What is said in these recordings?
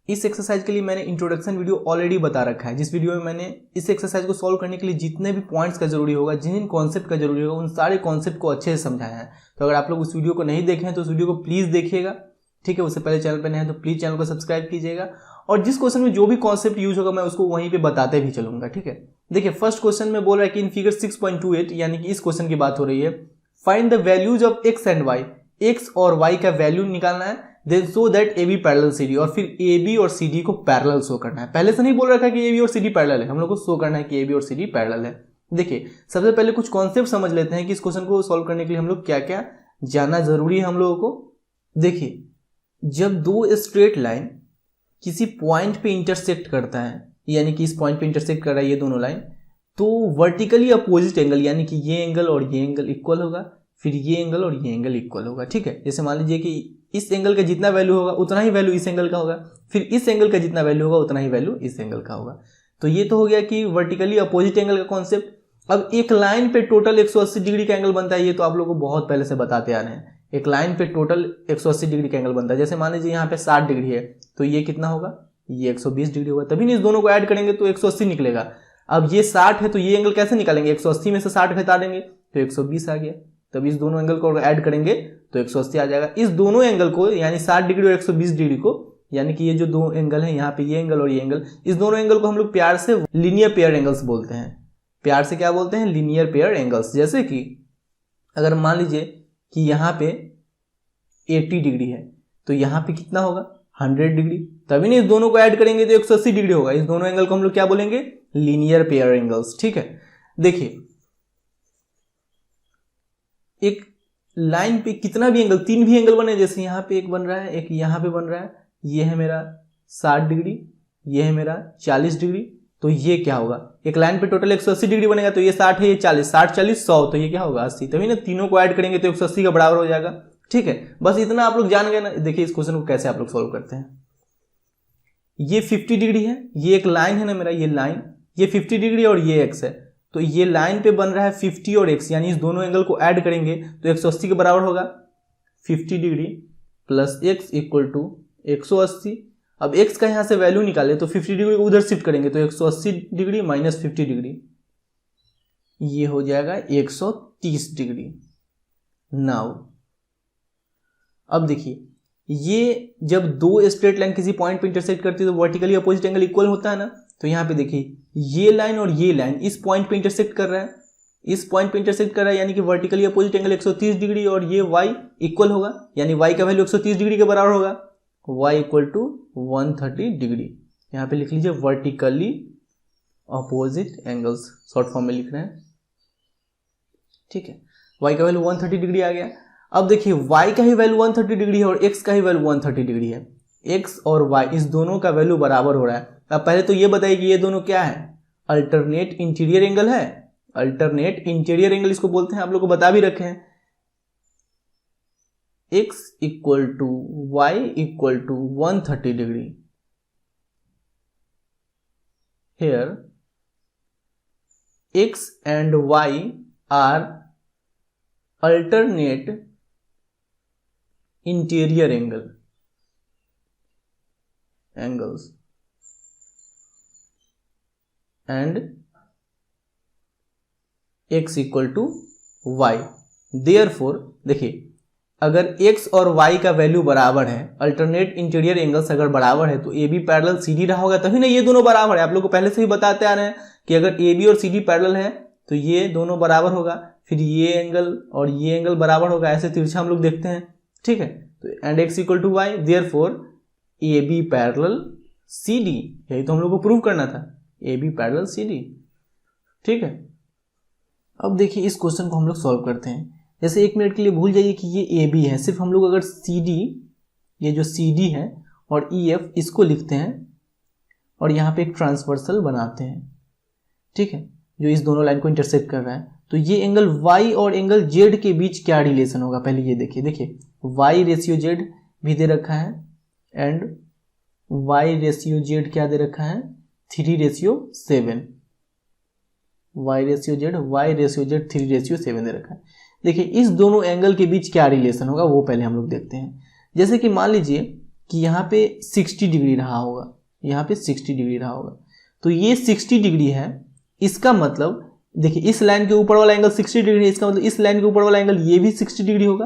इस एक्सरसाइज के लिए मैंने इंट्रोडक्शन वीडियो ऑलरेडी बता रखा है, जिस वीडियो में मैंने इस एक्सरसाइज को सॉल्व करने के लिए जितने भी पॉइंट्स का जरूरी होगा, जिन कॉन्सेप्ट का जरूरी होगा, उन सारे कॉन्सेप्ट को अच्छे से समझाया है। तो अगर आप लोग उस वीडियो को नहीं देखे हैं तो उस वीडियो को प्लीज़ देखिएगा, ठीक है। उससे पहले चैनल पर नए हैं तो प्लीज़ चैनल को सब्सक्राइब कीजिएगा, और जिस क्वेश्चन में जो भी कॉन्सेप्ट यूज होगा मैं उसको वहीं पे बताते भी चलूंगा, ठीक है। देखिए फर्स्ट क्वेश्चन में बोल रहा है कि इन फिगर 6.28 यानी कि इस क्वेश्चन की बात हो रही है, find the values of x and y, x और वाई का वैल्यू निकालना है, then so that A B parallel C D, और फिर ए बी और सी डी को पैरेलल शो करना है। पहले से नहीं बोल रखा कि ए बी और सी डी पैरेलल है, हम लोग को शो करना है कि ए बी और सी डी पैरेलल है। देखिए सबसे पहले कुछ कॉन्सेप्ट समझ लेते हैं कि इस क्वेश्चन को सॉल्व करने के लिए हम लोग क्या क्या जानना जरूरी है हम लोगों को। देखिए जब दो स्ट्रेट लाइन किसी पॉइंट पे इंटरसेक्ट करता है, यानी कि इस पॉइंट पे इंटरसेक्ट कर रहा है ये दोनों लाइन, तो वर्टिकली अपोजिट एंगल यानी कि ये एंगल और ये एंगल इक्वल होगा, फिर ये एंगल और ये एंगल इक्वल होगा, ठीक है। जैसे मान लीजिए कि इस एंगल का जितना वैल्यू होगा उतना ही वैल्यू इस एंगल का होगा, फिर इस एंगल का जितना वैल्यू होगा उतना ही वैल्यू इस एंगल का होगा। तो ये तो हो गया कि वर्टिकली अपोजिट एंगल का कॉन्सेप्ट। अब एक लाइन पे टोटल 180 डिग्री का एंगल बनता है, ये तो आप लोगों को बहुत पहले से बताते आ रहे हैं। एक लाइन पे टोटल 180 डिग्री का एंगल बनता है। जैसे मान लीजिए यहाँ पे 60 डिग्री है तो ये कितना होगा, ये 120 डिग्री होगा, तभी नहीं इस दोनों को ऐड करेंगे तो 180 निकलेगा। अब ये 60 है तो ये एंगल कैसे निकालेंगे, 180 में से 60 घटा देंगे तो 120 आ गया। तब इस दोनों एंगल को ऐड करेंगे तो 180 आ जाएगा। इस दोनों एंगल को यानी 60 डिग्री और 120 डिग्री को, यानी कि ये जो दो एंगल है यहाँ पे ये एंगल और ये एंगल, इस दोनों एंगल को हम लोग प्यार से लीनियर पेयर एंगल्स बोलते हैं। प्यार से क्या बोलते हैं, लीनियर पेयर एंगल्स। जैसे कि अगर मान लीजिए कि यहाँ पे 80 डिग्री है तो यहाँ पे कितना होगा 100 डिग्री, तभी नहीं इस दोनों को ऐड करेंगे तो 180 डिग्री होगा। इस दोनों एंगल को हम लोग क्या बोलेंगे, लीनियर पेयर एंगल्स, ठीक है। देखिए एक लाइन पे कितना भी एंगल, 3 भी एंगल बने, जैसे यहाँ पे एक बन रहा है, एक यहाँ पे बन रहा है, ये है मेरा 60 डिग्री, ये है मेरा 40 डिग्री, तो ये क्या होगा, एक लाइन पे टोटल 180 डिग्री बनेगा, तो ये 60 है, ये 40, 60 40 100, तो ये क्या होगा 80, तभी ना तीनों को ऐड करेंगे तो 180 का बराबर हो जाएगा, ठीक है। बस इतना आप लोग जान गए ना। देखिए इस क्वेश्चन को कैसे आप लोग सॉल्व करते हैं। ये 50 डिग्री है, ये एक लाइन है ना मेरा, ये लाइन, ये 50 डिग्री और ये एक्स है, तो ये लाइन पे बन रहा है 50 और x, यानी इस दोनों एंगल को ऐड करेंगे तो 180 के बराबर होगा। 50 degree plus x equal to 180। अब x का यहां से वैल्यू निकाले तो 50 डिग्री को उधर शिफ्ट करेंगे तो 180 डिग्री माइनस 50 डिग्री, ये हो जाएगा 130 डिग्री। नाउ अब देखिए ये जब दो स्ट्रेट लाइन किसी पॉइंट पे इंटरसेक्ट करती है तो वर्टिकली अपोजिट एंगल इक्वल होता है ना। तो यहाँ पे देखिए ये लाइन और ये लाइन इस पॉइंट पे इंटरसेक्ट कर रहा है, इस पॉइंट पे इंटरसेक्ट कर रहा है, यानी कि वर्टिकली अपोजिट एंगल 130 डिग्री, और ये y इक्वल होगा, यानी y का वैल्यू 130 डिग्री के बराबर होगा, y इक्वल टू 130 डिग्री। यहाँ पे लिख लीजिए vertically opposite angles, short form में लिख रहे हैं, ठीक है। y का वैल्यू 130 डिग्री आ गया। अब देखिए y का ही वैल्यू 130 डिग्री है और x का ही वैल्यू 130 डिग्री है, x और y इस दोनों का वैल्यू बराबर हो रहा है। अब पहले तो ये बताइए कि ये दोनों क्या है, अल्टरनेट इंटीरियर एंगल है, अल्टरनेट इंटीरियर एंगल इसको बोलते हैं, आप लोग को बता भी रखे हैं। x equal to y equal to 130 degree, here x and y are alternate interior angles and x equal to y. Therefore देखिए अगर x और y का वैल्यू बराबर है, अल्टरनेट इंटीरियर एंगल्स अगर बराबर है तो A B parallel C D रहा होगा, तभी ना ये दोनों बराबर है। आप लोग को पहले से ही बताते आ रहे हैं कि अगर ए बी और सी डी पैरेलल है तो ये दोनों बराबर होगा, फिर ये एंगल और ये एंगल बराबर होगा, ऐसे तिरछा हम लोग देखते हैं, ठीक है। तो and x equal to y, therefore A B parallel C D, यही तो हम लोग को प्रूव करना था, A B parallel C D, ठीक है। अब देखिए इस क्वेश्चन को हम लोग सॉल्व करते हैं। जैसे एक मिनट के लिए भूल जाइए कि ये ए बी है, सिर्फ हम लोग अगर सी डी, ये जो सी डी है और ई एफ इसको लिखते हैं और यहाँ पे एक ट्रांसवर्सल बनाते हैं, ठीक है, जो इस दोनों लाइन को इंटरसेक्ट कर रहा है। तो ये एंगल y और एंगल z के बीच क्या रिलेशन होगा, पहले ये देखिए। देखिए y रेशियो z भी दे रखा है एंड y रेशियो z क्या दे रखा है, 3:7, y रेशियो z 3:7 दे रखा है। देखिए इस दोनों एंगल के बीच क्या रिलेशन होगा वो पहले हम लोग देखते हैं। जैसे कि मान लीजिए कि यहाँ पे 60 डिग्री रहा होगा, यहाँ पे 60 डिग्री रहा होगा, तो ये 60 डिग्री है। इसका मतलब देखिए इस लाइन के ऊपर वाला एंगल 60 डिग्री है, इसका मतलब इस लाइन के ऊपर वाला एंगल ये भी 60 डिग्री होगा।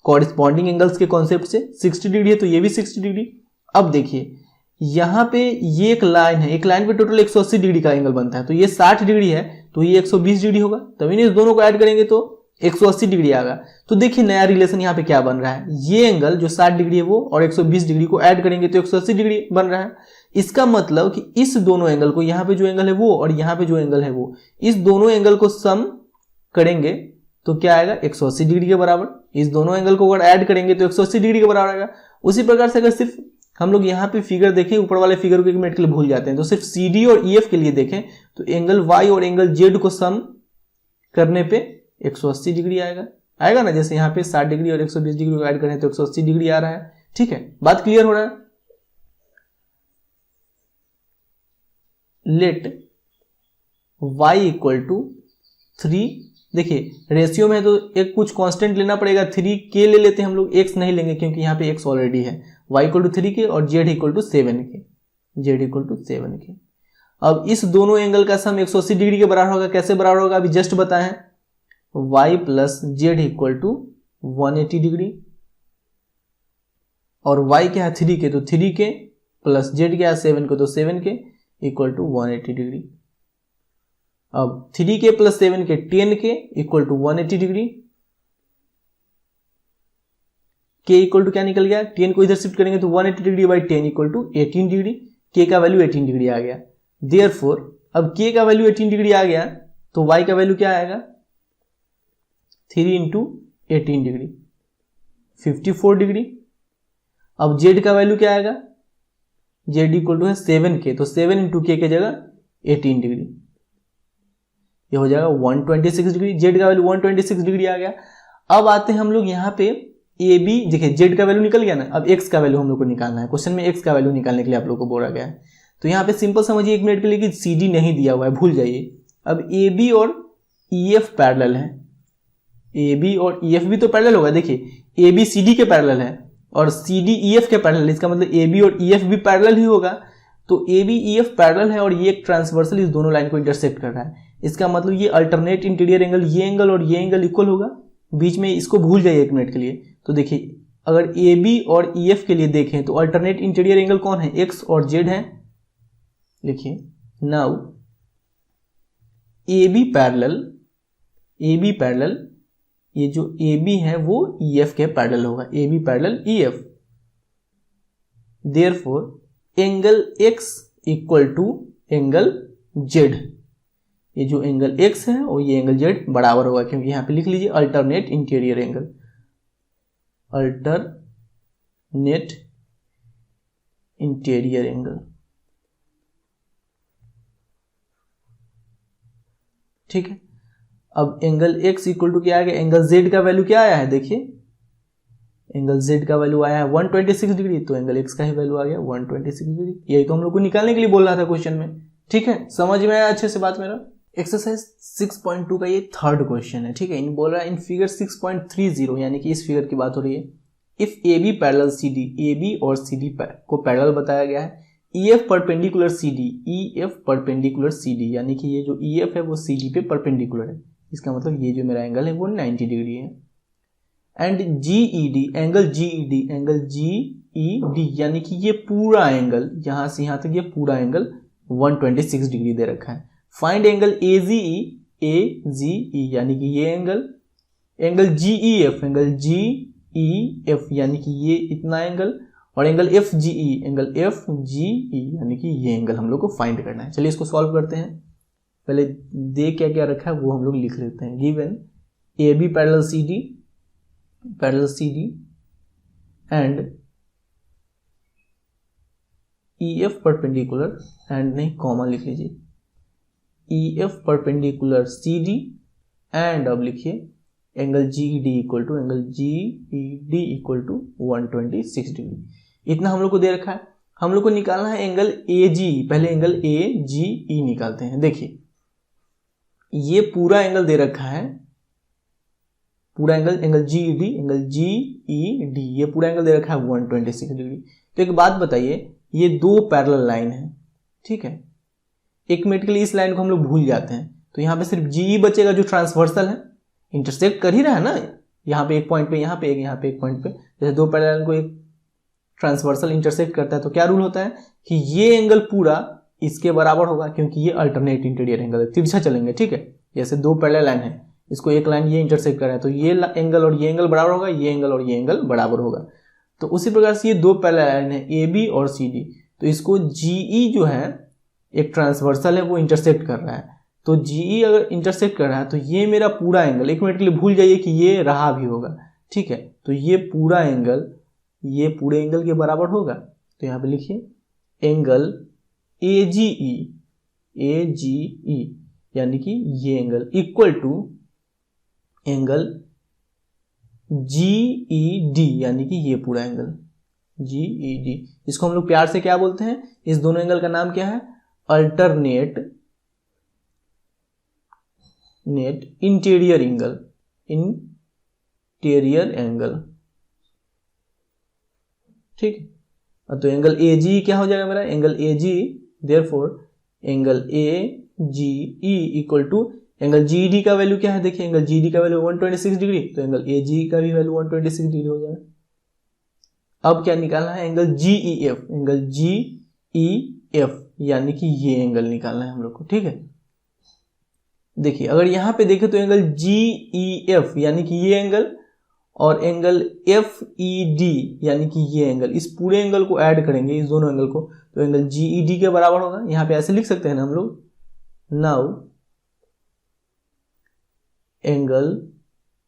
कॉरेस्पॉन्डिंग एंगल्स के कॉन्सेप्ट से 60 डिग्री है तो ये भी 60 डिग्री। अब देखिए यहाँ पे ये एक लाइन है, एक लाइन पे टोटल 180 डिग्री का एंगल बनता है, तो ये 60 डिग्री है तो ये 120 डिग्री होगा, तभी नहीं इस दोनों को ऐड करेंगे तो 180 डिग्री आएगा। तो देखिए नया रिलेशन यहाँ पे क्या बन रहा है, ये एंगल जो 60 डिग्री है वो और 120 डिग्री को ऐड करेंगे तो 180 डिग्री बन रहा है। इसका मतलब कि इस दोनों एंगल को, यहाँ पे जो एंगल है वो और यहाँ पे जो एंगल है वो, इस दोनों एंगल को सम करेंगे तो क्या आएगा 180 डिग्री के बराबर। इस दोनों एंगल को अगर ऐड करेंगे तो 180 डिग्री के बराबर आएगा। उसी प्रकार से अगर सिर्फ हम लोग यहाँ पे फिगर देखें, ऊपर वाले फिगर को एक मिनट के लिए भूल जाते हैं, तो सिर्फ CD और EF के लिए देखें तो एंगल Y और एंगल Z को सम करने पे 180 डिग्री आएगा ना। जैसे यहाँ पे 60 डिग्री और 120 डिग्री को ऐड करें तो 180 डिग्री आ रहा है। ठीक है, बात क्लियर हो रहा है। लेट y इक्वल टू 3, देखिए रेशियो में तो एक कुछ कांस्टेंट लेना पड़ेगा, 3k ले लेते हैं हम लोग, x नहीं लेंगे क्योंकि यहाँ पे x ऑलरेडी है। y इक्वल टू 3k और z इक्वल टू 7k। अब इस दोनों एंगल का सम 180 डिग्री के बराबर होगा। कैसे बराबर होगा अभी जस्ट बताए हैं, y plus z equal to 180 degree और y क्या है 3k, तो 3k प्लस z क्या है 7k, तो 7k इक्वल टू 180 डिग्री। अब 3k plus 7k 10k equal to 180 degree. k equal to क्या निकल गया, 10 को इधर शिफ्ट करेंगे तो 180 degree by 10 equal to 18 degree. k का वैल्यू 18 डिग्री आ गया। देयरफॉर अब k का वैल्यू 18 डिग्री आ गया तो y का वैल्यू क्या आएगा 3 इंटू 18 डिग्री 54 डिग्री। अब z का वैल्यू क्या आएगा, z इक्वल टू है 7k, तो 7 इंटू k की जगह 18 डिग्री, ये हो जाएगा 126 डिग्री। z का वैल्यू 126 डिग्री आ गया। अब आते हैं हम लोग यहाँ पे ए बी, देखिए z का वैल्यू निकल गया ना, अब x का वैल्यू हम लोग को निकालना है। क्वेश्चन में x का वैल्यू निकालने के लिए आप लोग को बोला गया है, तो यहाँ पे सिंपल समझिए एक मिनट के लिए कि CD नहीं दिया हुआ है, भूल जाइए। अब AB और EF पैरेलल है, AB और EF भी तो पैरेलल होगा। देखिए AB CD के पैरेलल है और CD EF के पैरेलल, इसका मतलब AB और EF भी पैरेलल ही होगा। तो AB EF पैरेलल है और ये एक ट्रांसवर्सल इस दोनों लाइन को इंटरसेक्ट कर रहा है। इसका मतलब ये अल्टरनेट इंटीरियर एंगल, ये एंगल और ये एंगल इक्वल होगा। बीच में इसको भूल जाइए एक मिनट के लिए। तो देखिए अगर AB और EF के लिए देखें तो अल्टरनेट इंटीरियर एंगल कौन है, X और Z है। लिखिए नाउ AB पैरेलल, ये जो AB है वो EF के पैरेलल होगा, AB parallel EF। Therefore angle X equal to angle Z, ये जो एंगल X है और ये एंगल Z बराबर होगा, क्योंकि यहाँ पे लिख लीजिए alternate interior angle, alternate interior angle. ठीक है, अब एंगल X इक्वल टू क्या आ गया, एंगल Z का वैल्यू क्या आया है, देखिए एंगल Z का वैल्यू आया है 126 डिग्री, तो एंगल X का ही वैल्यू आ गया 126 डिग्री। यही तो हम लोग को निकालने के लिए बोल रहा था क्वेश्चन में। ठीक है, समझ में आया अच्छे से बात मेरा। एक्सरसाइज 6.2 का ये थर्ड क्वेश्चन है। ठीक है, इन बोल रहा है इन फिगर 6.30, यानी कि इस फिगर की बात हो रही है। If AB parallel CD, AB और CD को पैरेलल बताया गया है। EF perpendicular CD, EF perpendicular CD, यानी कि ये जो EF है वो CD पे परपेंडिकुलर है। इसका मतलब ये जो मेरा एंगल है वो 90 डिग्री है। एंड GED, एंगल GED, यानी कि ये पूरा एंगल यहाँ से यहाँ तक ये पूरा एंगल 126 डिग्री दे रखा है। फाइंड एंगल AGE, यानी कि ये एंगल GEF, यानी कि ये इतना एंगल, और एंगल FGE, यानी कि ये एंगल हम लोग को फाइंड करना है। चलिए इसको सॉल्व करते हैं। पहले दे क्या क्या रखा है वो हम लोग लिख लेते हैं। Given AB parallel CD and EF perpendicular, and नहीं कॉमा लिख लीजिए, EF परपेंडिकुलर CD एंड अब लिखिए angle GED equal to 126 degree. इतना हम लोग को दे रखा है। हम लोग को निकालना है एंगल AGE। पहले एंगल AGE निकालते हैं। देखिए ये पूरा एंगल दे रखा है, पूरा एंगल GED, ये पूरा एंगल दे रखा है 126 डिग्री। तो एक बात बताइए, ये दो पैरेलल लाइन है, ठीक है, ऑटोमेटिकली इस लाइन को हम लोग भूल जाते हैं, तो यहाँ पे सिर्फ जीई बचेगा जो ट्रांसवर्सल है, इंटरसेक्ट कर ही रहा है ना, यहाँ पे एक पॉइंट पे, यहाँ पे एक पॉइंट पे, जैसे दो पैरेलल को एक ट्रांसवर्सल इंटरसेक्ट करता है तो क्या रूल होता है कि ये एंगल पूरा इसके बराबर होगा, क्योंकि ये अल्टरनेट इंटीरियर एंगल है, तिरछा चलेंगे, ठीक है। जैसे दो पैरेलल लाइन है, इसको एक लाइन ये इंटरसेक्ट कर रहा है तो ये एंगल और ये एंगल बराबर होगा, ये एंगल और ये एंगल बराबर होगा। तो उसी प्रकार से ये दो पैरेलल लाइन है ए बी और सी डी, तो इसको जीई जो है एक ट्रांसवर्सल है वो इंटरसेक्ट कर रहा है, तो जीई अगर इंटरसेक्ट कर रहा है तो ये मेरा पूरा एंगल, एक मिनट के लिए भूल जाइए कि ये रहा भी होगा, ठीक है, तो ये पूरा एंगल ये पूरे एंगल के बराबर होगा। तो यहाँ पे लिखिए एंगल AGE यानी कि ये angle equal to angle GED यानी कि ये पूरा एंगल GED। इसको हम लोग प्यार से क्या बोलते हैं, इस दोनों एंगल का नाम क्या है, अल्टरनेट इंटीरियर एंगल, ठीक है। तो एंगल AGE क्या हो जाएगा मेरा, angle AGE therefore angle AGE equal to angle GED का वैल्यू क्या है, देखिए एंगल GED का वैल्यू 126 डिग्री, तो एंगल AGE का भी वैल्यू 126 डिग्री हो जाएगा। अब क्या निकालना है, एंगल GEF यानी कि ये एंगल निकालना है हम लोग को, ठीक है। देखिए अगर यहां पे देखें तो एंगल GEF यानी कि ये एंगल और एंगल FED यानी कि ये एंगल, इस पूरे एंगल को ऐड करेंगे, इस दोनों एंगल को, तो एंगल GED के बराबर होगा। यहां पे ऐसे लिख सकते हैं ना हम लोग, नाउ एंगल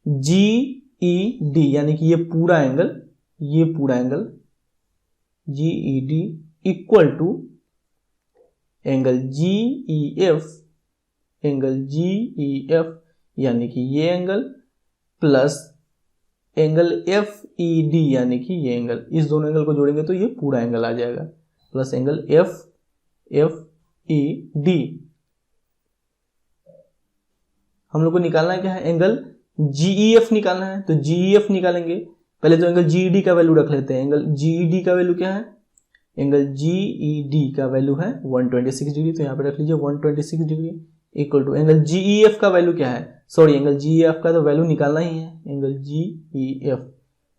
GED यानी कि ये पूरा angle GED equal to angle GEF यानी कि ये एंगल प्लस एंगल FED यानी कि ये एंगल, इस दोनों एंगल को जोड़ेंगे तो ये पूरा एंगल आ जाएगा, प्लस एंगल FED। हम लोग को निकालना क्या है, एंगल GEF निकालना है, तो GEF निकालेंगे, पहले तो एंगल GED का वैल्यू रख लेते हैं। एंगल GED का वैल्यू क्या है, एंगल GED का वैल्यू है 126 डिग्री, तो यहाँ पे रख लीजिए 126 degree equal to angle GEF का वैल्यू क्या है, सॉरी एंगल GEF का तो वैल्यू निकालना ही है, angle GEF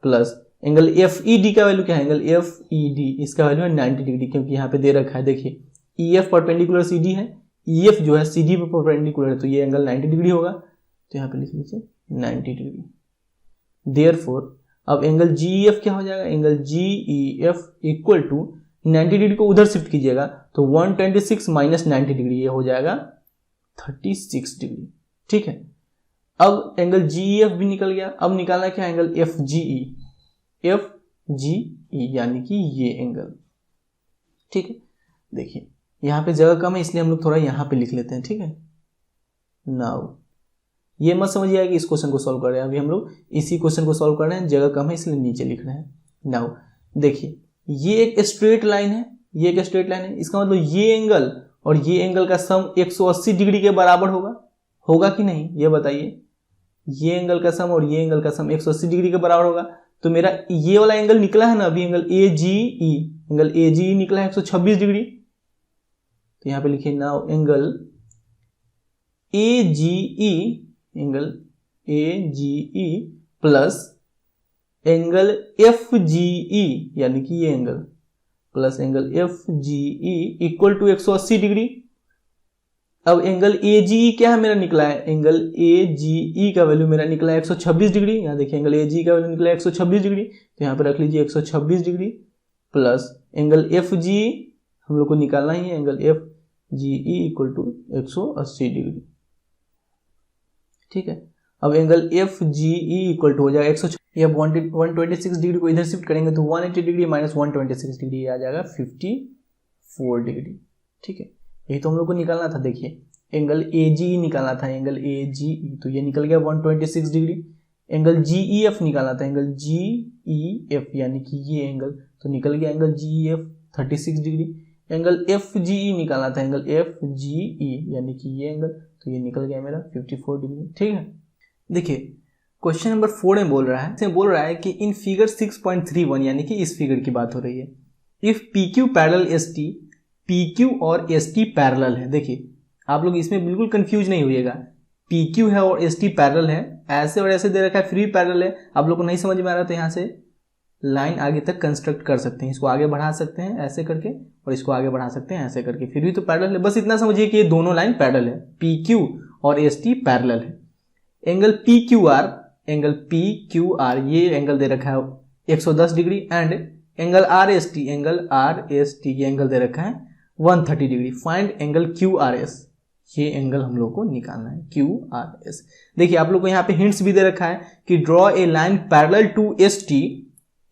plus angle FED का वैल्यू क्या है, एंगल FED इसका वैल्यू है 90 डिग्री, क्योंकि यहाँ पे दे रखा है, देखिए EF परपेंडिकुलर CD है, EF जो है CD पे परपेंडिकुलर है, तो ये एंगल 90 डिग्री होगा, तो यहाँ पे लिख लीजिए 90 डिग्री। देयरफॉर अब एंगल GEF क्या हो जाएगा, angle GEF equal to 90 degree को उधर शिफ्ट कीजिएगा तो 126 माइनस 90 डिग्री ये हो जाएगा 36 डिग्री, ठीक है। अब एंगल GEF भी निकल गया, अब निकालना क्या, एंगल FGE यानी कि ये एंगल, ठीक है। देखिए यहाँ पे जगह कम है इसलिए हम लोग थोड़ा यहाँ पे लिख लेते हैं, ठीक है। नाउ ये मत समझिए कि इस क्वेश्चन को सॉल्व कर रहे हैं, अभी हम लोग इसी क्वेश्चन को सॉल्व कर रहे हैं, जगह कम है इसलिए नीचे लिख रहे हैं। नाउ देखिए ये एक स्ट्रेट लाइन है, इसका मतलब ये एंगल और ये एंगल का सम 180 डिग्री के बराबर होगा कि नहीं, ये बताइए। ये एंगल का सम और ये एंगल का सम 180 डिग्री के बराबर होगा, तो मेरा ये वाला एंगल निकला है ना अभी, एंगल AGE निकला है 126 डिग्री, तो यहाँ पे लिखिए now angle AGE plus angle FGE यानी कि ये angle plus angle FGE equal to 180 degree. अब एंगल AGE क्या है मेरा निकला है, एंगल AGE का वैल्यू मेरा निकला है 126 डिग्री, यहाँ देखिए एंगल AGE का वैल्यू निकला है 126 डिग्री, तो यहाँ पे रख लीजिए 126 डिग्री प्लस एंगल FGE हम लोग को निकालना ही है, angle FGE equal to 180 degree, ठीक है। अब एंगल FGE इक्वल टू हो जाएगा 126 डिग्री को इधर शिफ्ट करेंगे तो 180 डिग्री माइनस 126 डिग्री आ जाएगा 54 डिग्री, ठीक है। यही तो हम लोग को निकालना था। देखिए एंगल AGE निकालना था, एंगल AGE तो ये निकल गया 126 डिग्री। एंगल GEF निकालना था, एंगल GEF यानी कि ये एंगल, तो निकल गया angle GEF 36 degree. Angle FGE निकालना था, एंगल FGE यानी कि ये एंगल, तो ये निकल गया मेरा 54 डिग्री, ठीक है। देखिए क्वेश्चन नंबर 4 में बोल रहा है कि इन फिगर 6.31 यानी कि इस फिगर की बात हो रही है, if P Q parallel S T, P Q और एस टी पैरेलल है। देखिए आप लोग इसमें बिल्कुल कंफ्यूज नहीं होइएगा, पी क्यू है और एस टी पैरेलल है, ऐसे और ऐसे दे रखा है, फ्री पैरेलल है। आप लोग को नहीं समझ में आ रहा तो यहाँ से लाइन आगे तक कंस्ट्रक्ट कर सकते हैं, इसको आगे बढ़ा सकते हैं ऐसे करके और इसको आगे बढ़ा सकते हैं ऐसे करके, फिर भी तो पैरेलल है। बस इतना समझिए कि ये दोनों लाइन पैरेलल है, पी क्यू और एस टी पैरेलल है। Angle P Q are, angle P Q are ये एंगल दे रखा है 110 degree and angle R S T, angle R S T ये एंगल दे रखा है 130 degree. Find angle Q R S, ये angle हम लोग को निकालना है क्यू आर एस। देखिए आप लोग को यहाँ पे हिंट्स भी दे रखा है कि draw a line parallel to S T,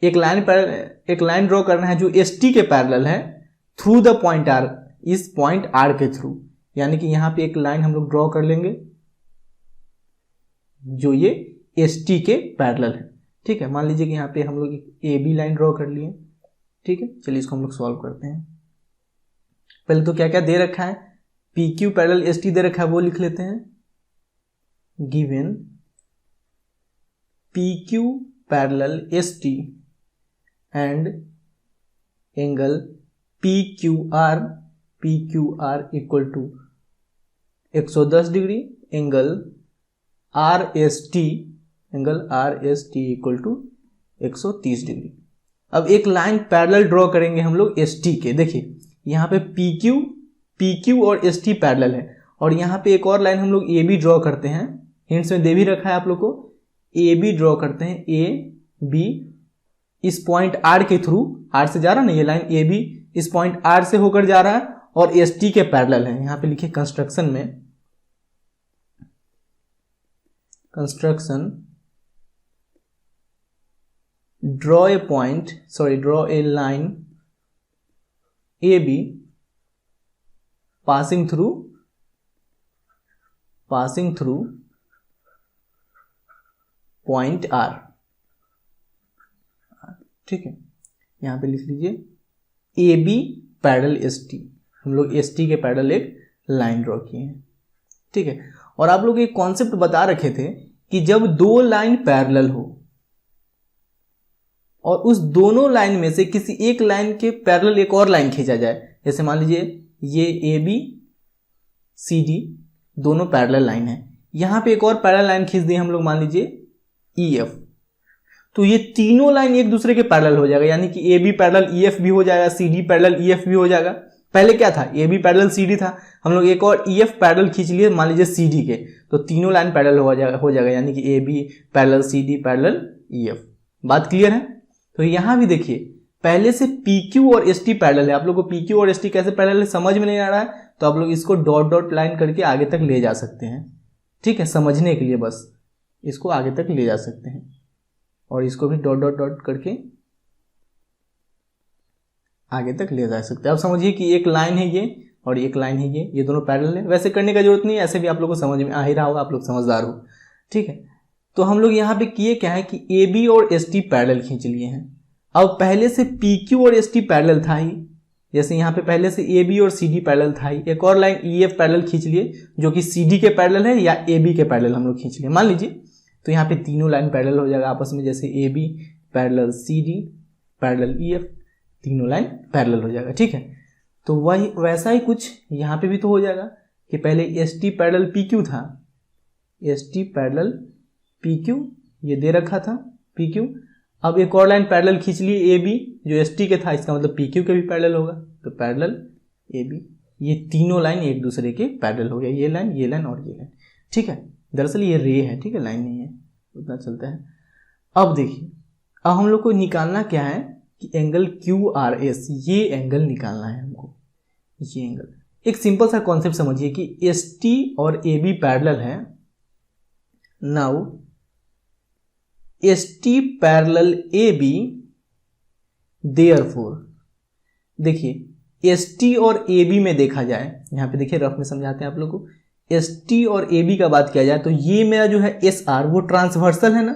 एक लाइन ड्रॉ करना है जो एस टी के पैरेलल है थ्रू द पॉइंट आर, इस पॉइंट आर के थ्रू। यानी कि यहाँ पे एक लाइन हम लोग ड्रॉ कर लेंगे जो ये एस टी के पैरेलल है। ठीक है, मान लीजिए कि यहाँ पे हम लोग ए बी लाइन ड्रॉ कर लिए। ठीक है, चलिए इसको हम लोग सॉल्व करते हैं। पहले तो क्या क्या दे रखा है, P Q parallel S T दे रखा है वो लिख लेते हैं। Given P Q parallel S T and angle P Q R equal to 110 degree, angle R S T equal to 130 degree. अब एक लाइन पैरेलल ड्रॉ करेंगे हम लोग एस टी के। देखिए यहाँ पे पी क्यू और एस टी पैरेलल है और यहाँ पे एक और लाइन हम लोग ए बी ड्रॉ करते हैं, हिंट्स में दे भी रखा है आप लोग को, ए बी ड्रॉ करते हैं, ए बी इस पॉइंट आर के थ्रू, आर से जा रहा है ना ये लाइन ए बी, इस पॉइंट आर से होकर जा रहा है और एस टी के पैरेलल है। यहाँ पे लिखे कंस्ट्रक्शन में, construction draw a line A B passing through point R. ठीक है, यहां पे लिख लीजिए A B parallel S T, हम लोग एस टी के पैरेलल एक लाइन ड्रॉ किए हैं। ठीक है, और आप लोग एक कॉन्सेप्ट बता रखे थे कि जब दो लाइन पैरेलल हो और उस दोनों लाइन में से किसी एक लाइन के पैरेलल एक और लाइन खींचा जाए, जैसे मान लीजिए ये ए बी सी डी दोनों पैरेलल लाइन है, यहां पे एक और पैरेलल लाइन खींच दी हम लोग, मान लीजिए ई एफ, तो ये तीनों लाइन एक दूसरे के पैरेलल हो जाएगा। यानी कि A B parallel E F भी हो जाएगा, C D parallel E F भी हो जाएगा। पहले क्या था, A B parallel C D था, हम लोग एक और ई एफ पैरेलल खींच लिए मान लीजिए सी डी के, तो तीनों लाइन पैरेलल हो जाएगा। यानी कि A B parallel C D parallel E F. बात क्लियर है? तो यहां भी देखिए पहले से पी क्यू और एस टी पैरेलल है, आप लोग को पी क्यू और एस टी कैसे पैरेलल है समझ में नहीं आ रहा है तो आप लोग इसको डॉट डॉट लाइन करके आगे तक ले जा सकते हैं। ठीक है, समझने के लिए बस इसको आगे तक ले जा सकते हैं और इसको भी डॉट डॉट डॉट करके आगे तक ले जा सकते हैं। अब समझिए कि एक लाइन है ये और एक लाइन है ये दोनों पैरेलल है। वैसे करने का जरूरत नहीं है, ऐसे भी आप लोग को समझ में आ ही रहा होगा, आप लोग समझदार हो। ठीक है, तो हम लोग यहाँ पे किए क्या है कि ए बी और एस टी पैरेलल खींच लिए हैं। अब पहले से पी क्यू और एस टी पैरेलल था ही, जैसे यहाँ पे पहले से ए बी और सी डी पैरेलल था ही, एक और लाइन ई एफ पैरेलल खींच लिए जो कि सी डी के पैरेलल है या ए बी के पैरेलल हम लोग खींच लिए मान लीजिए, तो यहाँ पे तीनों लाइन पैरेलल हो जाएगा आपस में, जैसे A B parallel C D parallel E F, तीनों लाइन पैरेलल हो जाएगा। ठीक है, तो वही वैसा ही कुछ यहाँ पे भी तो हो जाएगा कि पहले S T parallel P Q था, S T parallel P Q ये दे रखा था पी क्यू, अब एक और लाइन पैरेलल खींच लिए ए बी जो एस टी के था, इसका मतलब पी क्यू के भी पैरेलल होगा, तो पैरेलल ए बी, ये तीनों लाइन एक दूसरे के पैरेलल हो गया, ये लाइन और ये लाइन। ठीक है, दरअसल ये रे है, ठीक है, लाइन नहीं है, उतना चलता है। अब देखिए अब हम लोग को निकालना क्या है कि एंगल क्यू आर एस, ये एंगल निकालना है हमको। ये एंगल एक सिंपल सा कॉन्सेप्ट समझिए कि एस टी और ए बी पैरेलल है। Now S T parallel A B, therefore देखिए एस टी और ए बी में देखा जाए, यहाँ पे देखिए रफ में समझाते हैं आप लोग को, एस टी और ए बी का बात किया जाए तो ये मेरा जो है एस आर वो ट्रांसवर्सल है ना,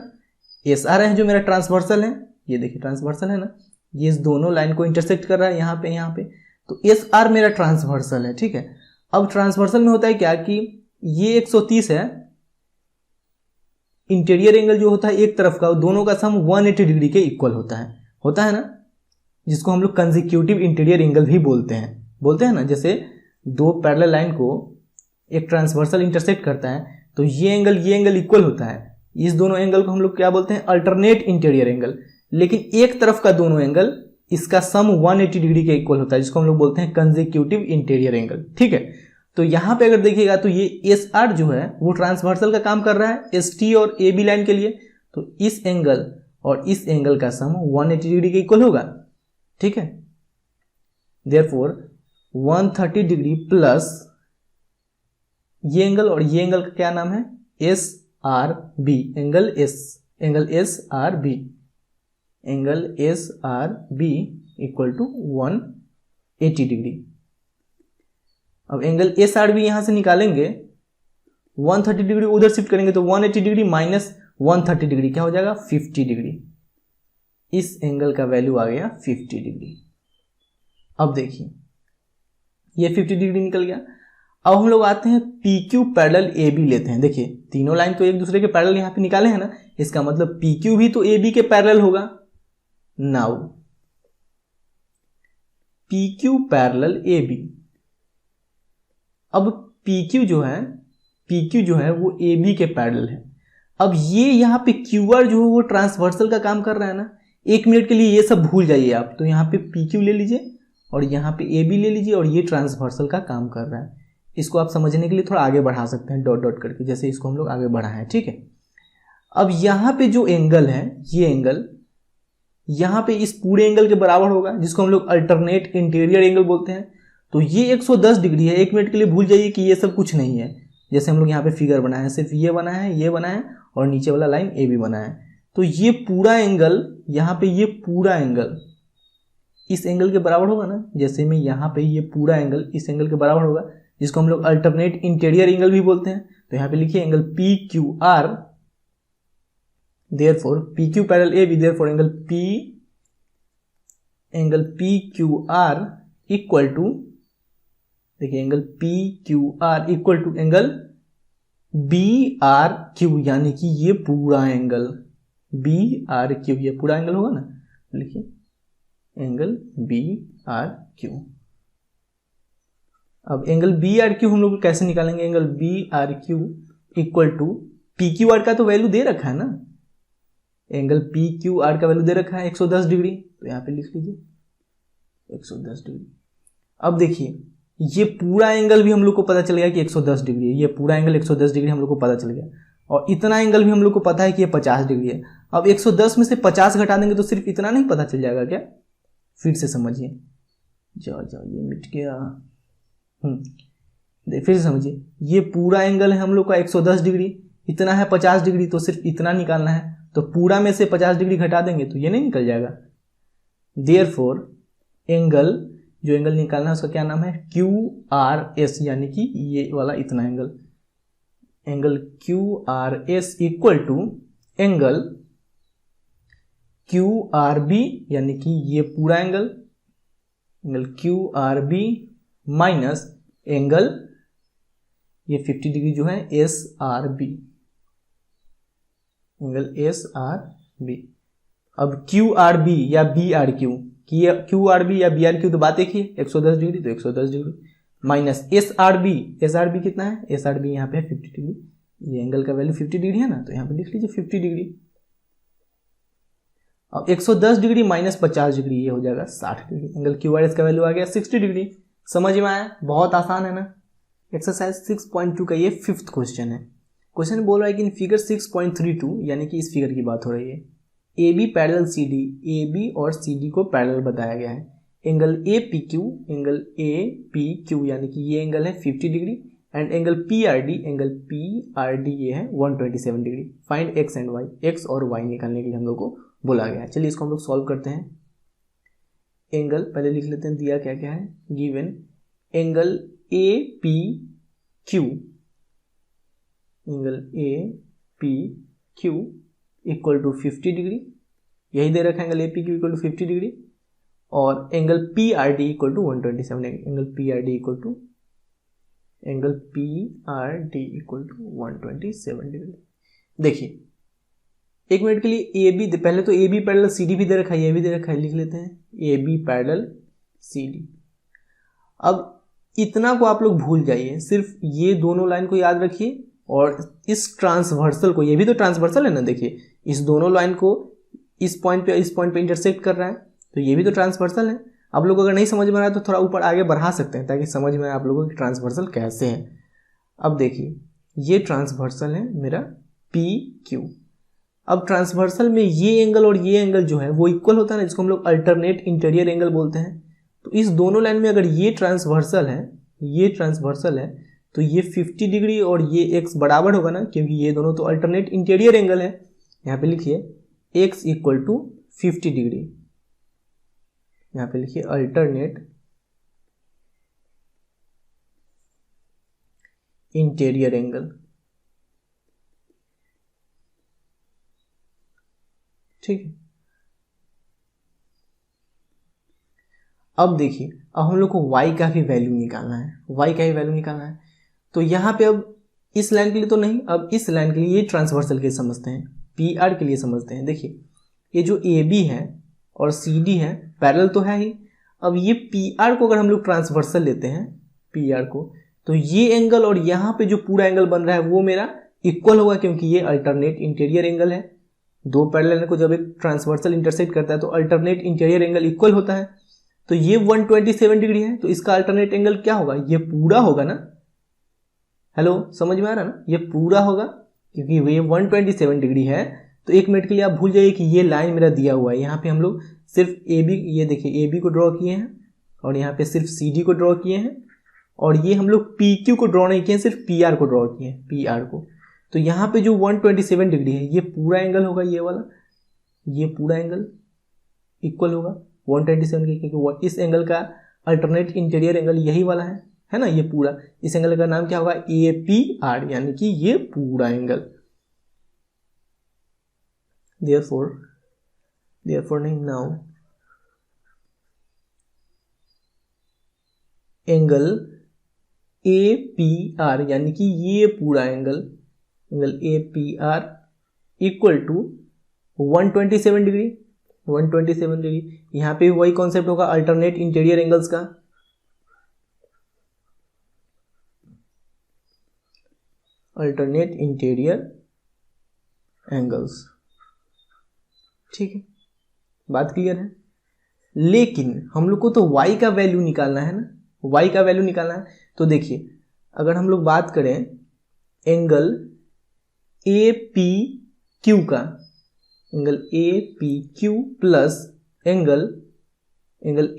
एस आर है जो मेरा ट्रांसवर्सल है, ये देखिए ट्रांसवर्सल है ना, ये इस दोनों लाइन को इंटरसेक्ट कर रहा है यहाँ पे, तो एस आर मेरा ट्रांसवर्सल है। ठीक है, अब ट्रांसवर्सल में होता है क्या कि ये 130 है, इंटीरियर एंगल जो होता है एक तरफ का, दोनों का सम 180 डिग्री के इक्वल होता है ना, जिसको हम लोग कंसेक्यूटिव इंटीरियर एंगल भी बोलते हैं ना। जैसे दो पैरेलल लाइन को एक ट्रांसवर्सल इंटरसेक्ट करता है तो ये एंगल इक्वल होता है। इस दोनों एंगल को हम लोग क्या बोलते हैं, अल्टरनेट इंटीरियर एंगल। लेकिन एक तरफ का दोनों एंगल इसका सम 180 डिग्री के इक्वल होता है, जिसको हम लोग बोलते हैं कंसेक्यूटिव इंटीरियर एंगल। ठीक है, तो यहाँ पे अगर देखिएगा तो ये एस आर जो है वो ट्रांसवर्सल का काम कर रहा है एस टी और ए बी लाइन के लिए, तो इस एंगल और इस एंगल का सम 180 डिग्री के इक्वल होगा। ठीक है, देयरफॉर 130 डिग्री प्लस ये एंगल और ये एंगल का क्या नाम है, S R B, angle S R B equal to 180 degree. अब एंगल एस आर बी यहां से निकालेंगे, 130 डिग्री उधर शिफ्ट करेंगे तो 180 डिग्री माइनस 130 डिग्री क्या हो जाएगा, 50 डिग्री। इस एंगल का वैल्यू आ गया 50 डिग्री। अब देखिए ये 50 डिग्री निकल गया। अब हम लोग आते हैं P Q parallel A B लेते हैं। देखिए तीनों लाइन तो एक दूसरे के पैरेलल यहाँ पे निकाले हैं ना, इसका मतलब पी क्यू भी तो ए बी के पैरेलल होगा। Now P Q parallel A B, अब पी क्यू जो है वो ए बी के पैरेलल है। अब ये यहाँ पे क्यू आर जो है वो ट्रांसवर्सल का काम कर रहा है ना। एक मिनट के लिए ये सब भूल जाइए आप, तो यहाँ पे पी क्यू ले लीजिए और यहाँ पे ए बी ले लीजिए और ये ट्रांसवर्सल का काम कर रहा है। इसको आप समझने के लिए थोड़ा आगे बढ़ा सकते हैं डॉट डॉट करके, जैसे इसको हम लोग आगे बढ़ाए हैं। ठीक है, अब यहाँ पे जो एंगल है ये एंगल यहाँ पे इस पूरे एंगल के बराबर होगा, जिसको हम लोग अल्टरनेट इंटीरियर एंगल बोलते हैं। तो ये 110 डिग्री है। एक मिनट के लिए भूल जाइए कि ये सब कुछ नहीं है। जैसे हम लोग यहाँ पे फिगर बनाए हैं, सिर्फ ये बना है और नीचे वाला लाइन ए बी बना है। तो ये पूरा एंगल यहाँ पे, ये पूरा एंगल इस एंगल के बराबर होगा ना। जैसे में यहाँ पे ये पूरा एंगल इस एंगल के बराबर होगा, जिसको हम लोग अल्टरनेट इंटीरियर एंगल भी बोलते हैं। तो यहाँ पे लिखिए angle P Q R, therefore P Q parallel A B, therefore angle P Q R equal to, देखिए angle P Q R equal to angle B R Q, यानी कि ये पूरा एंगल बी आर क्यू, ये पूरा angle होगा ना। लिखिए एंगल बी आर क्यू। अब एंगल बी आर क्यू हम लोग कैसे निकालेंगे, angle B R Q equal to P Q R का तो वैल्यू दे रखा है ना। एंगल पी क्यू आर का वैल्यू दे रखा है 110 डिग्री, तो यहाँ पे लिख लीजिए 110 डिग्री। अब देखिए ये पूरा एंगल भी हम लोग को पता चल गया कि 110 डिग्री है। ये पूरा एंगल 110 डिग्री हम लोग को पता चल गया, और इतना एंगल भी हम लोग को पता है कि ये 50 डिग्री है। अब 110 में से 50 घटा देंगे तो सिर्फ इतना नहीं पता चल जाएगा क्या, फिर से समझिए। जाओ ये मिट गया। फिर से समझिए, ये पूरा एंगल है हम लोग का 110 डिग्री, इतना है 50 डिग्री, तो सिर्फ इतना निकालना है। तो पूरा में से 50 डिग्री घटा देंगे तो ये नहीं निकल जाएगा। देयरफॉर जो एंगल निकालना है उसका क्या नाम है, क्यू आर एस, यानी कि ये वाला इतना angle Q R S equal to angle Q R B, यानी कि ये पूरा angle Q R B minus angle ये 50 डिग्री जो है S R B, angle S R B. अब क्यू आर बी या B R Q, Q R B या बी आर क्यू तो बात एक ही है, 110 डिग्री तो 110 degree minus S R B कितना है, एस आर बी यहाँ पे है 50 डिग्री। ये एंगल का वैल्यू 50 डिग्री है ना, तो यहाँ पे लिख लीजिए 50 डिग्री। अब 110 डिग्री माइनस 50 डिग्री ये हो जाएगा 60 degree. Angle Q R S का वैल्यू आ गया 60 डिग्री। समझ में आया, बहुत आसान है ना। एक्सरसाइज 6.2 का ये 5th क्वेश्चन है। क्वेश्चन बोल रहा है कि इन फिगर 6.32 यानी कि इस फिगर की बात हो रही है, A B parallel C D, A B और सी डी को पैरेलल बताया गया है। एंगल ए पी क्यू यानी कि ये एंगल है 50 degree and angle P R D ये है 127 degree. Find x and y, x और वाई निकालने के लिए हम लोग को बोला गया है। चलिए इसको हम लोग सॉल्व करते हैं। एंगल पहले लिख लेते हैं, दिया क्या क्या है, given angle A P Q, angle A P Q equal to 50 degree, यही दे रखा है angle A P Q equal to 50 degree, और angle P R D equal to 127 degree, angle P R D equal to 127 degree. देखिए एक minute के लिए A B, पहले तो A B parallel C D भी दे रखा है, ये भी दे रखा है, लिख लेते हैं A B parallel C D. अब इतना को आप लोग भूल जाइए, सिर्फ ये दोनों लाइन को याद रखिए और इस ट्रांसवर्सल को, ये भी तो ट्रांसवर्सल है ना, देखिए इस दोनों लाइन को इस पॉइंट पे इंटरसेक्ट कर रहा है, तो ये भी तो ट्रांसवर्सल है। आप लोग अगर नहीं समझ में आ रहा है तो थोड़ा ऊपर आगे बढ़ा सकते हैं ताकि समझ में आए आप लोगों की ट्रांसवर्सल कैसे है। अब देखिए ये ट्रांसवर्सल है मेरा पी क्यू। अब ट्रांसवर्सल में ये एंगल और ये एंगल जो है वो इक्वल होता है ना, जिसको हम लोग अल्टरनेट इंटीरियर एंगल बोलते हैं। तो इस दोनों लाइन में अगर ये ट्रांसवर्सल है, ये ट्रांसवर्सल है, तो ये 50 डिग्री और ये x बराबर होगा ना, क्योंकि ये दोनों तो अल्टरनेट इंटीरियर एंगल है। यहाँ पे लिखिए x इक्वल टू 50 डिग्री, यहाँ पे लिखिए अल्टरनेट इंटीरियर एंगल, ठीक है। अब देखिए, अब हम लोग को y का भी वैल्यू निकालना है, y का ही वैल्यू निकालना है। तो यहाँ पे अब इस लाइन के लिए तो नहीं, अब इस लाइन के लिए ये ट्रांसवर्सल के लिए समझते हैं, पी आर के लिए समझते हैं। देखिए ये जो ए बी है और सी डी है पैरेलल तो है ही। अब ये पी आर को अगर हम लोग ट्रांसवर्सल लेते हैं पी आर को, तो ये एंगल और यहाँ पे जो पूरा एंगल बन रहा है वो मेरा इक्वल होगा, क्योंकि ये अल्टरनेट इंटीरियर एंगल है। दो पैरेलल को जब एक ट्रांसवर्सल इंटरसेक्ट करता है तो अल्टरनेट इंटीरियर एंगल इक्वल होता है। तो ये 127 डिग्री है, तो इसका अल्टरनेट एंगल क्या होगा, ये पूरा होगा ना। हेलो, समझ में आ रहा ना, ये पूरा होगा क्योंकि ये 127 डिग्री है। तो एक मिनट के लिए आप भूल जाइए कि ये लाइन मेरा दिया हुआ है। यहाँ पे हम लोग सिर्फ ए बी, ये देखिए ए बी को ड्रॉ किए हैं और यहाँ पे सिर्फ सी डी को ड्रॉ किए हैं, और ये हम लोग पी क्यू को ड्रॉ नहीं किए हैं, सिर्फ पी आर को ड्रॉ किए हैं, पी आर को। तो यहाँ पे जो 127 डिग्री है ये पूरा एंगल होगा, ये वाला, ये पूरा एंगल इक्वल होगा 127 के, क्योंकि इस एंगल का अल्टरनेट इंटीरियर एंगल यही वाला है ना, ये पूरा। इस एंगल का नाम क्या होगा, ए पी आर, यानी कि ये पूरा एंगल। देयरफॉर नहीं, now angle A P R, यानी कि ये पूरा angle A P R equal to 127 degree. 127 degree, यहाँ पे वही कॉन्सेप्ट होगा अल्टरनेट इंटीरियर एंगल्स का। अल्टरनेट इंटीरियर एंगल्स, ठीक है, बात क्लियर है। लेकिन हम लोग को तो y का वैल्यू निकालना है ना, y का वैल्यू निकालना है। तो देखिए अगर हम लोग बात करें एंगल ए पी क्यू का, angle A P Q plus angle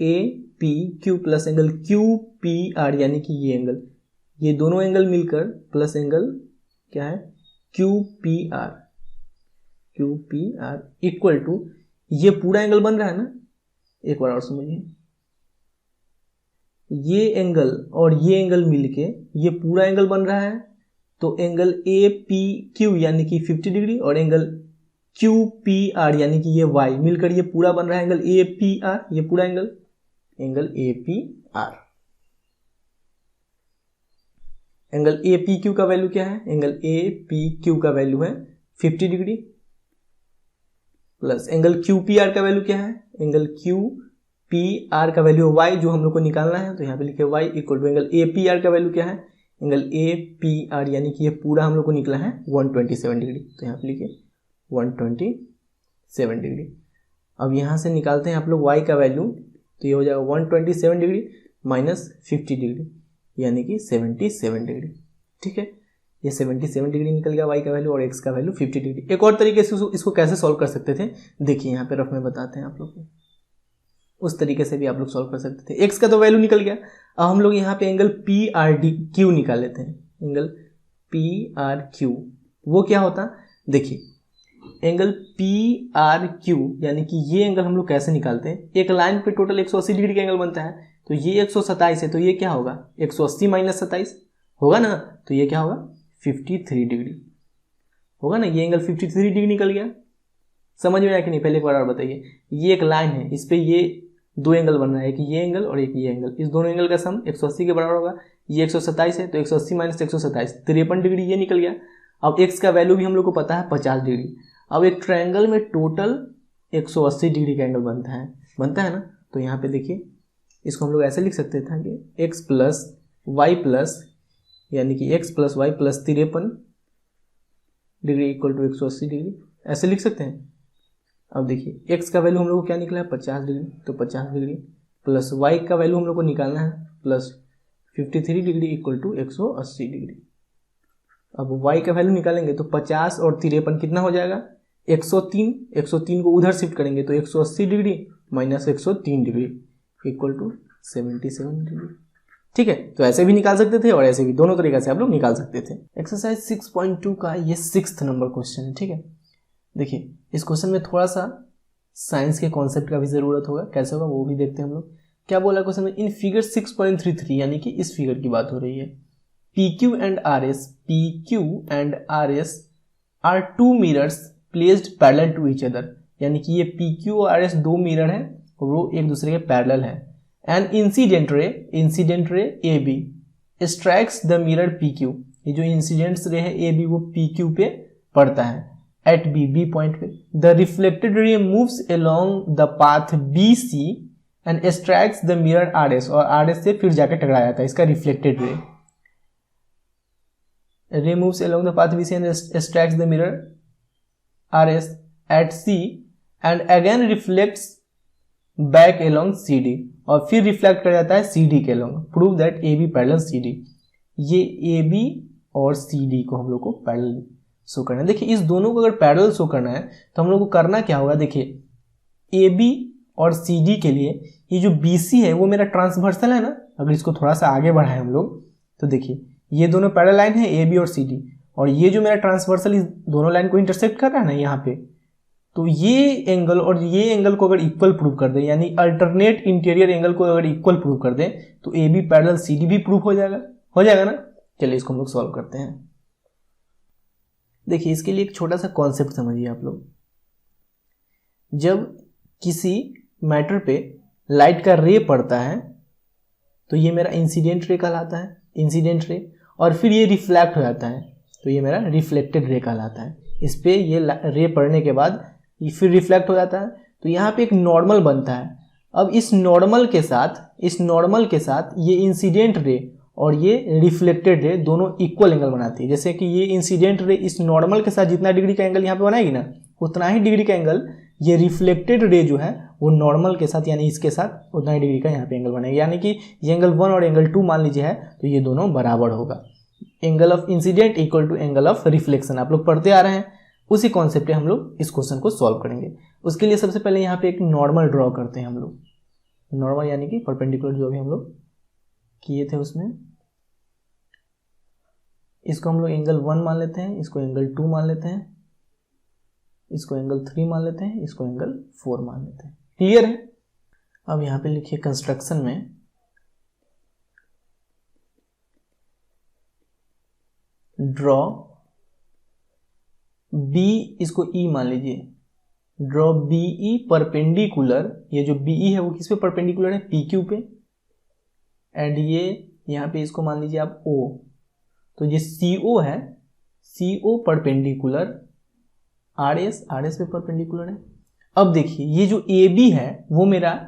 A P Q plus angle Q P R, यानी कि ये एंगल, ये दोनों एंगल मिलकर प्लस एंगल क्या है, Q P R equal to ये पूरा एंगल बन रहा है ना। एक बार और समझिए, ये एंगल और ये एंगल मिलके ये पूरा एंगल बन रहा है। तो एंगल ए पी क्यू यानी कि 50 डिग्री और एंगल क्यू पी आर यानी कि ये y मिलकर ये पूरा बन रहा है एंगल ए पी आर, ये पूरा angle A P are. Angle A P Q का वैल्यू क्या है, एंगल ए पी क्यू का वैल्यू है 50 degree plus angle Q P R का वैल्यू क्या है, एंगल क्यू पी आर का वैल्यू y जो हम लोग को निकालना है। तो यहाँ पे लिखे y equal to angle A P R का वैल्यू क्या है, एंगल ए पी आर यानी कि ये पूरा हम लोग को निकला है 127 डिग्री। तो यहाँ पे लिखे 127 डिग्री। अब यहाँ से निकालते हैं आप लोग y का वैल्यू, तो ये हो जाएगा 127 डिग्री माइनस 50 डिग्री यानी कि 77 डिग्री, ठीक है। ये 77 डिग्री निकल गया y का वैल्यू और x का वैल्यू 50 डिग्री। एक और तरीके से इसको कैसे सॉल्व कर सकते थे, देखिए यहाँ पे रफ में बताते हैं आप लोग को, उस तरीके से भी आप लोग सॉल्व कर सकते थे। x का तो वैल्यू निकल गया, अब हम लोग यहाँ पे angle P R D Q निकाल लेते हैं। एंगल पी आर क्यू वो क्या होता, देखिए एंगल पी आर क्यू यानी कि ये एंगल हम लोग कैसे निकालते हैं, एक लाइन पे टोटल 180 डिग्री का एंगल बनता है। तो ये 127 है, तो ये क्या होगा 180 माइनस 27 होगा ना, तो ये क्या होगा 53 डिग्री होगा ना। ये एंगल 53 डिग्री निकल गया, समझ में आया कि नहीं, पहले एक बार और बताइए। ये एक लाइन है, इस पे ये दो एंगल बन रहा है, एक ये एंगल और एक ये एंगल, इस दोनों एंगल का सम 180 के बराबर होगा। ये 127 है, तो 180 माइनस 127 53 डिग्री ये निकल गया। अब x का वैल्यू भी हम लोग को पता है 50 डिग्री। अब एक ट्रायंगल में टोटल 180 डिग्री का एंगल बनता है ना। तो यहाँ पे देखिए इसको हम लोग ऐसे लिख सकते थे कि x प्लस वाई प्लस यानी कि x plus y plus 53 degree equal to 180 degree, ऐसे लिख सकते हैं। अब देखिए x का वैल्यू हम लोग को क्या निकला है 50 डिग्री, तो 50 डिग्री प्लस y का वैल्यू हम लोग को निकालना है plus 53 degree equal to 180 degree. अब y का वैल्यू निकालेंगे तो 50 और 53 कितना हो जाएगा 103, 103 को उधर शिफ्ट करेंगे तो 180 degree minus 103 degree equal to 77 degree. ठीक है, तो ऐसे भी निकाल सकते थे और ऐसे भी, दोनों तरीके से आप लोग निकाल सकते थे। एक्सरसाइज 6.2 का ये 6th नंबर क्वेश्चन है। ठीक है, देखिए इस क्वेश्चन में थोड़ा सा साइंस के कॉन्सेप्ट का भी जरूरत होगा, कैसे होगा वो भी देखते हैं हम लोग। क्या बोला क्वेश्चन में, इन फिगर 6.33 यानी कि इस फिगर की बात हो रही है, PQ and RS are two mirrors placed parallel to each other, यानी कि ये PQ और RS दो मिरर हैं और वो एक दूसरे के पैरेलल है। And incident ray AB strikes the mirror PQ, ये जो इंसिडेंट रे है AB वो PQ पे पड़ता है एट B पॉइंट पे। The reflected ray moves along the path BC and strikes the mirror RS, और RS से फिर जाकर टकरा जाता है इसका reflected ray moves along the path BC and strikes the mirror RS at C and again reflects back along CD, और फिर रिफ्लेक्ट कर जाता है CD के अलोंग। Prove that AB parallel CD, ये AB और CD को हम लोग को पैरेलल शो करना है। देखिए इस दोनों को अगर पैरेलल शो करना है तो हम लोग को करना क्या होगा, देखिए AB और CD के लिए ये जो BC है वो मेरा ट्रांसवर्सल है ना। अगर इसको थोड़ा सा आगे बढ़ाएं हम लोग तो देखिए ये दोनों पैरेलल लाइन है AB और CD, और ये जो मेरा ट्रांसवर्सल इस दोनों लाइन को इंटरसेक्ट कर रहा है ना यहाँ पे, तो ये एंगल और ये एंगल को अगर इक्वल प्रूव कर दें, यानी अल्टरनेट इंटीरियर एंगल को अगर इक्वल प्रूव कर दें तो AB पैरेलल CD भी प्रूव हो जाएगा ना। चलिए इसको हम लोग सॉल्व करते हैं। देखिए इसके लिए एक छोटा सा कॉन्सेप्ट समझिए आप लोग। जब किसी मैटर पे लाइट का रे पड़ता है तो ये मेरा इंसिडेंट रे कहलाता है, इंसिडेंट रे, और फिर ये रिफ्लेक्ट हो जाता है तो ये मेरा रिफ्लेक्टेड रे कहलाता है। इस पे ये रे पड़ने के बाद ये फिर रिफ्लेक्ट हो जाता है तो यहाँ पे एक नॉर्मल बनता है। अब इस नॉर्मल के साथ ये इंसिडेंट रे और ये रिफ्लेक्टेड रे दोनों इक्वल एंगल बनाती है। जैसे कि ये इंसिडेंट रे इस नॉर्मल के साथ जितना डिग्री का एंगल यहाँ पे बनाएगी ना, उतना ही डिग्री का एंगल ये रिफ्लेक्टेड रे जो है वो नॉर्मल के साथ यानी इसके साथ उतना ही डिग्री का यहाँ पे एंगल बनाएगी। यानी कि ये एंगल 1 और एंगल 2 मान लीजिए है तो ये दोनों बराबर होगा। Angle of incident equal to angle of reflection आप लोग पढ़ते आ रहे हैं, उसी कॉन्सेप्ट पे हम लोग इस क्वेश्चन को सॉल्व करेंगे। उसके लिए सबसे पहले यहाँ पे एक नॉर्मल ड्रॉ करते हैं हम लोग। नॉर्मल यानी कि परपेंडिकुलर जो भी हम लोग किए थे उसमें, इसको हम लोग एंगल 1 मान लेते हैं, इसको एंगल 2 मान लेते हैं, इसको एंगल 3 मान लेते हैं, इसको एंगल 4 मान लेते हैं। क्लियर है। अब यहाँ पे लिखिए कंस्ट्रक्शन में ड्रॉ B, इसको E मान लीजिए, ड्रॉ BE परपेंडिकुलर, ये जो BE है वो किस पे परपेंडिकुलर है, PQ पे, एंड ये यहाँ पे इसको मान लीजिए आप O, तो ये CO है, CO परपेंडिकुलर RS पे परपेंडिकुलर है। अब देखिए ये जो AB है वो मेरा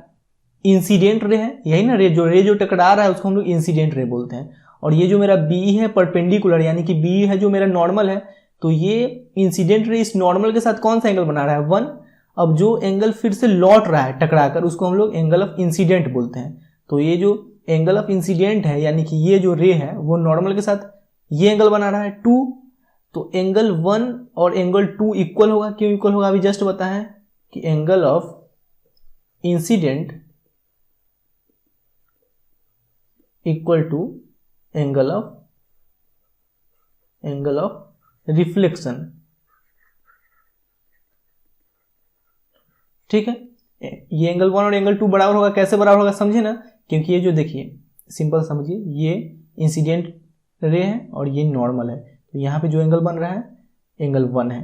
इंसिडेंट रे है, यही ना, रे जो टकरा रहा है उसको हम लोग इंसिडेंट रे बोलते हैं। और ये जो मेरा BE है परपेंडिकुलर, यानी कि BE है जो मेरा नॉर्मल है, तो ये इंसिडेंट रे इस नॉर्मल के साथ कौन सा एंगल बना रहा है, 1। अब जो एंगल फिर से लौट रहा है टकराकर उसको हम लोग एंगल ऑफ इंसिडेंट बोलते हैं। तो ये जो एंगल ऑफ इंसिडेंट है यानी कि ये जो रे है वो नॉर्मल के साथ ये एंगल बना रहा है 2, तो एंगल 1 और एंगल 2 इक्वल होगा। क्यों इक्वल होगा अभी जस्ट बताएं कि angle of incident equal to angle of reflection. ठीक है, ये एंगल 1 और एंगल 2 बराबर होगा। कैसे बराबर होगा समझे ना, क्योंकि ये जो देखिए सिंपल समझिए, ये इंसिडेंट रे है और ये नॉर्मल है, तो यहाँ पे जो एंगल बन रहा है एंगल 1 है,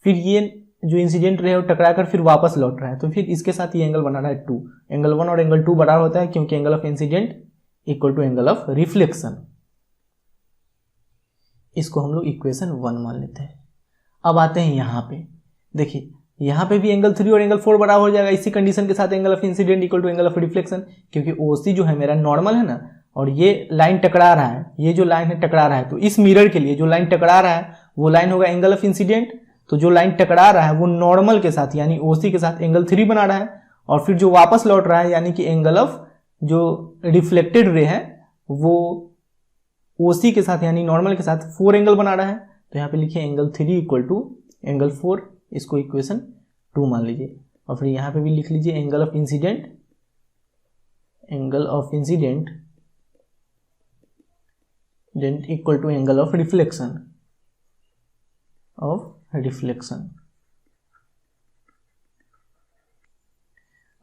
फिर ये जो इंसिडेंट रे है वो टकरा कर फिर वापस लौट रहा है, तो फिर इसके साथ ये एंगल बना रहा है 2। एंगल 1 और एंगल 2 बराबर होता है क्योंकि angle of incident equal to angle of reflection. इसको हम लोग इक्वेशन 1 मान लेते हैं। अब आते हैं यहाँ पे, देखिए यहाँ पे भी एंगल 3 और एंगल 4 बराबर हो जाएगा इसी कंडीशन के साथ, angle of incident equal to angle of reflection, क्योंकि OC जो है मेरा नॉर्मल है ना, और ये लाइन टकरा रहा है, ये जो लाइन है टकरा रहा है, तो इस मिरर के लिए जो लाइन टकरा रहा है वो लाइन होगा एंगल ऑफ इंसिडेंट। तो जो लाइन टकरा रहा है वो नॉर्मल के साथ यानी OC के साथ एंगल 3 बना रहा है, और फिर जो वापस लौट रहा है यानी कि एंगल ऑफ जो रिफ्लेक्टेड रे है वो OC के साथ यानी नॉर्मल के साथ 4 एंगल बना रहा है। तो यहाँ पे लिखिए एंगल 3 इक्वल टू एंगल 4, इसको इक्वेशन 2 मान लीजिए, और फिर यहाँ पे भी लिख लीजिए angle of incident, angle of incident equal to angle of reflection,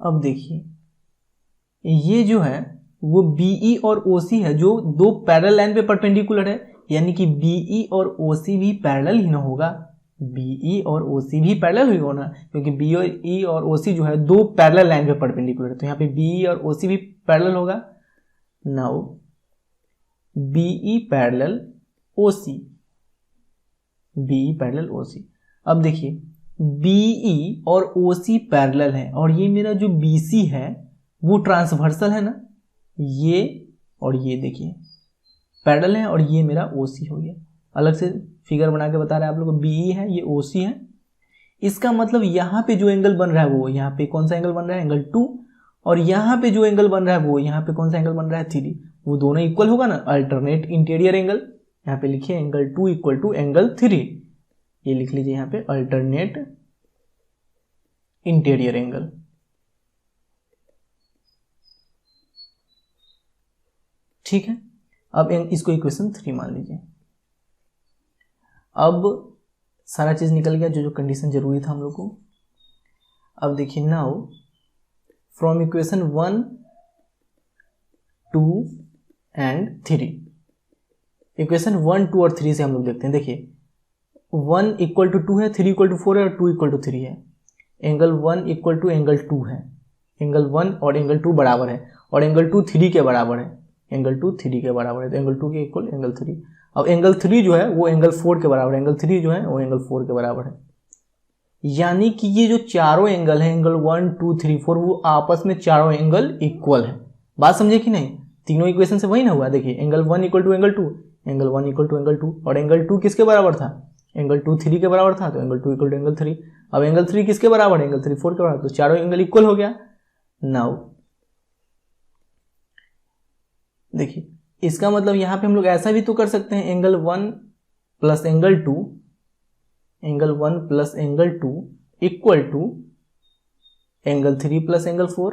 अब देखिए ये जो है वो BE और OC है जो दो पैरेलल लाइन पे परपेंडिकुलर है, यानी कि BE और OC भी पैरेलल ही ना होगा, BE और OC भी पैरेलल ही होना, क्योंकि BE और OC जो है दो पैरेलल लाइन पे परपेंडिकुलर है, तो यहाँ पे BE और OC भी पैरेलल होगा। Now BE parallel OC, BE parallel OC। अब देखिए BE और OC पैरेलल है, और ये मेरा जो BC है वो ट्रांसवर्सल है ना, ये और ये देखिए पैरेलल है, और ये मेरा OC हो गया। अलग से फिगर बना के बता रहे हैं आप लोगों को, BE है ये OC है। इसका मतलब यहाँ पे जो एंगल बन रहा है वो यहाँ पे कौन सा एंगल बन रहा है, एंगल 2, और यहाँ पे जो एंगल बन रहा है वो यहाँ पे कौन सा एंगल बन रहा है, 3। वो दोनों इक्वल होगा ना, अल्टरनेट इंटीरियर एंगल। यहाँ पे लिखिए एंगल 2 इक्वल टू एंगल 3, ये लिख लीजिए यहाँ पे अल्टरनेट इंटीरियर एंगल। ठीक है, अब इसको इक्वेशन 3 मान लीजिए। अब सारा चीज निकल गया जो जो कंडीशन जरूरी था हम लोग को। अब देखिए now from equation 1, 2 and 3, equation 1, 2 और 3 से हम लोग देखते हैं। देखिए 1 इक्वल टू 2 है, 3 इक्वल टू 4 है, और 2 इक्वल टू 3 है। एंगल 1 इक्वल टू एंगल 2 है, एंगल 1 और एंगल 2 बराबर है, और एंगल 2 3 के बराबर है, एंगल 2 3 के बराबर है, तो एंगल 2 के इक्वल एंगल 3। अब एंगल 3 जो है वो एंगल 4 के बराबर है, एंगल 3 जो है वो एंगल 4 के बराबर है, यानी कि ये जो चारों एंगल है एंगल 1, 2, 3, 4 वो आपस में चारों एंगल इक्वल है। बात समझे कि नहीं, तीनों इक्वेशन से वही ना हुआ। देखिए angle 1 equal to angle 2, angle 1 equal to angle 2, और एंगल 2 किसके बराबर था, एंगल 2 3 के बराबर था, तो एंगल 2 इक्वल टू एंगल 3। अब एंगल 3 किसके बराबर है, एंगल 3 4 के बराबर, तो चारों एंगल इक्वल हो गया। नाउ देखिए इसका मतलब यहाँ पे हम लोग ऐसा भी तो कर सकते हैं, angle 1 plus angle 2, angle 1 plus angle 2 equal to angle 3 plus angle 4,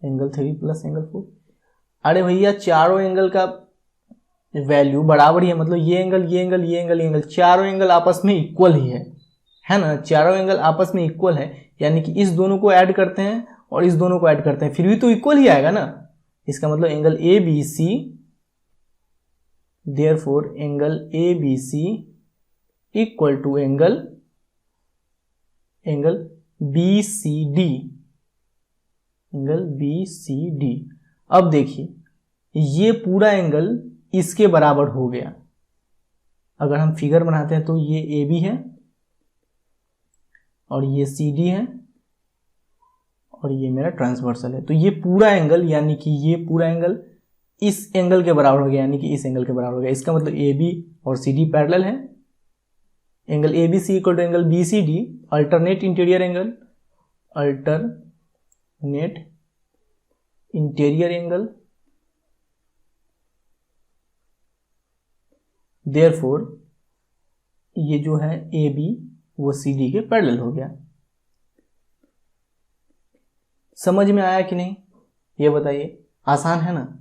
angle 3 plus angle 4। अरे भैया चारों एंगल का वैल्यू बराबर ही है, मतलब ये एंगल ये एंगल ये एंगल ये एंगल चारों एंगल आपस में इक्वल ही है ना, चारों एंगल आपस में इक्वल है, यानी कि इस दोनों को ऐड करते हैं और इस दोनों को ऐड करते हैं फिर भी तो इक्वल ही आएगा ना। इसका मतलब angle ABC, therefore angle ABC equal to angle BCD, angle BCD। अब देखिए ये पूरा एंगल इसके बराबर हो गया। अगर हम फिगर बनाते हैं तो ये AB है और ये CD है और ये मेरा ट्रांसवर्सल है, तो ये पूरा एंगल यानी कि ये पूरा एंगल इस एंगल के बराबर हो गया, यानी कि इस एंगल के बराबर हो गया। इसका मतलब AB और CD पैरेलल है, angle ABC equal to angle BCD alternate interior angle, alternate interior angle, therefore ये जो है AB वो CD के पैरेलल हो गया। समझ में आया कि नहीं ये बताइए, आसान है ना।